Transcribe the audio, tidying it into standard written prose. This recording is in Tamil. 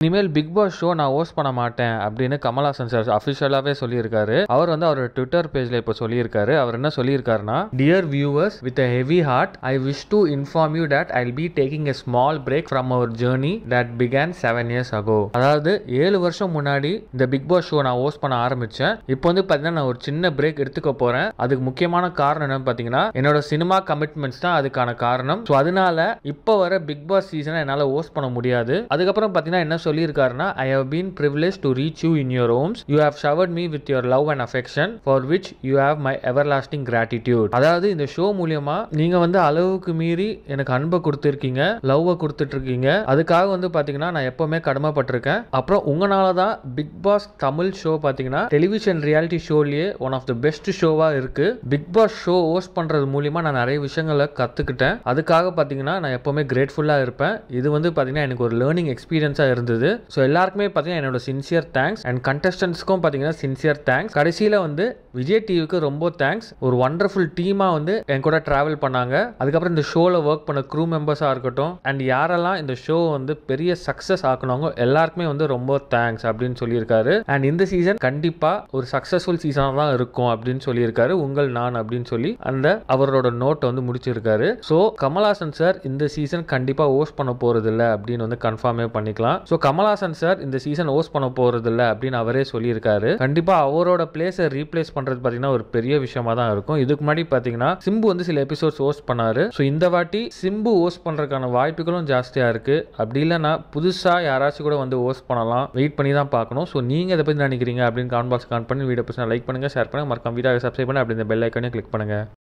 இனிமேல் பிக் பாஸ் ஷோ நான் ஹோஸ்ட் பண்ண மாட்டேன் அப்படின்னு கமல்ஹாசன் சார் அஃபிஷியலாவே சொல்லியிருக்காரு. அவர் வந்து அவரோட ட்விட்டர் பேஜ்ல இப்போ சொல்லியிருக்காரு. அவர் என்ன சொல்லியிருக்காருன்னா, dear viewers, with a heavy heart I wish to inform you that I'll be taking a small break from our journey that began 7 years ago. அதாவது 7 வருஷம் முன்னாடி இந்த பிக் பாஸ் ஷோ நான் ஹோஸ்ட் பண்ண ஆரம்பிச்சேன். இப்போ வந்து பாத்தீங்கன்னா நான் ஒரு சின்ன பிரேக் எடுத்துக்க போறேன். அதுக்கு முக்கியமான காரணம் என்னன்னு பாத்தீங்கன்னா என்னோட சினிமா கமிட்மெண்ட்ஸ் தான் அதுக்கான காரணம். ஸோ அதனால இப்போ வர பிக் பாஸ் சீசனை என்னால் ஹோஸ்ட் பண்ண முடியாது. அதுக்கப்புறம் பாத்தீங்கன்னா என்ன சொல்லியிருக்காருன்னா, I have been privileged to reach you in your homes. You have showered me with your love and affection for which you have my everlasting gratitude. அதாவது இந்த ஷோ மூலியமா நீங்க வந்து அளவுக்கு மீறி எனக்கு அன்பை கொடுத்துருக்கீங்க, லவ்வை கொடுத்துட்டு இருக்கீங்க. அதுக்காக வந்து பாத்தீங்கன்னா நான் எப்பவுமே கடமைப்பட்டிருக்கேன். அப்புறம் உங்களால தான் பிக் பாஸ் தமிழ் ஷோ பாத்தீங்கன்னா டெலிவிஷன் ரியாலிட்டி ஷோலயே ஒன் ஆஃப் த பெஸ்ட் ஷோவா இருக்கு. பிக் பாஸ் ஷோ ஹோஸ்ட் பண்றது மூலியமா நான் நிறைய விஷயங்களை கத்துக்கிட்டேன். அதுக்காக பாத்தீங்கன்னா நான் எப்பவுமே கிரேட்ஃபுல்லா இருப்பேன். இது வந்து பாத்தீங்கன்னா எனக்கு ஒரு லேர்னிங் எக்ஸ்பீரியன்ஸா இருந்தது. ஸோ எல்லாருக்குமே பார்த்தீங்கன்னா என்னோட சின்சியர் தேங்க்ஸ் அண்ட் கண்டஸ்டன்ஸ்க்கும் பார்த்தீங்கன்னா சின்சியர் தேங்க்ஸ். கடைசியில் வந்து விஜய் டிவிக்கு ரொம்ப தேங்க்ஸ். ஒரு வண்டர்ஃபுல் டீமாக வந்து என் கூட ட்ராவல் பண்ணாங்க. அதுக்கப்புறம் இந்த ஷோவில் ஒர்க் பண்ண க்ரூ மெம்பர்ஸாக இருக்கட்டும் அண்ட் யாரெல்லாம் இந்த ஷோ வந்து பெரிய சக்ஸஸ் ஆக்கணுங்க எல்லாருக்குமே வந்து ரொம்ப தேங்க்ஸ் அப்படின்னு சொல்லியிருக்காரு. அண்ட் இந்த சீசன் கண்டிப்பாக ஒரு சக்ஸஸ்ஃபுல் சீசனாக தான் இருக்கும் அப்படின்னு சொல்லியிருக்காரு. உங்கள் நான் அப்படின்னு சொல்லி அந்த அவரோட நோட்டை வந்து முடிச்சிருக்காரு. ஸோ கமல்ஹாசன் சார் இந்த சீசன் கண்டிப்பாக ஹோஸ்ட் பண்ண போகிறது இல்லை அப்படின்னு வந்து கன்ஃபார்மே பண்ணிக்கலாம். ஸோ கமல்ஹாசன் சார் இந்த சீசன் ஹோஸ்ட் பண்ண போறது இல்ல அப்படின்னு அவரே சொல்லியிருக்காரு. கண்டிப்பா அவரோட பிளேஸை ரீப்ளேஸ் பண்றது பாத்தீங்கன்னா ஒரு பெரிய விஷயமா தான் இருக்கும். இதுக்கு முன்னாடி பாத்தீங்கன்னா சிம்பு வந்து சில எபிசோட்ஸ் ஹோஸ்ட் பண்ணாரு. ஸோ இந்த வாட்டி சிம்பு ஹோஸ்ட் பண்றதுக்கான வாய்ப்புகளும் ஜாஸ்தியா இருக்கு. அப்படி இல்லைன்னா புதுசா யாராச்சும் கூட வந்து ஹோஸ்ட் பண்ணலாம். வெயிட் பண்ணி தான் பார்க்கணும். ஸோ நீங்க இதை பத்தி நினைக்கிறீங்க அப்படின்னு கமெண்ட் பாக்ஸ் கமெண்ட் பண்ணி வீடியோ லைக் பண்ணுங்க, ஷேர் பண்ணுங்க, மறக்காம வீடியோ சப்ஸ்கிரைப் பண்ணி அப்படி இந்த பெல் ஐக்கானே கிளிக் பண்ணுங்க.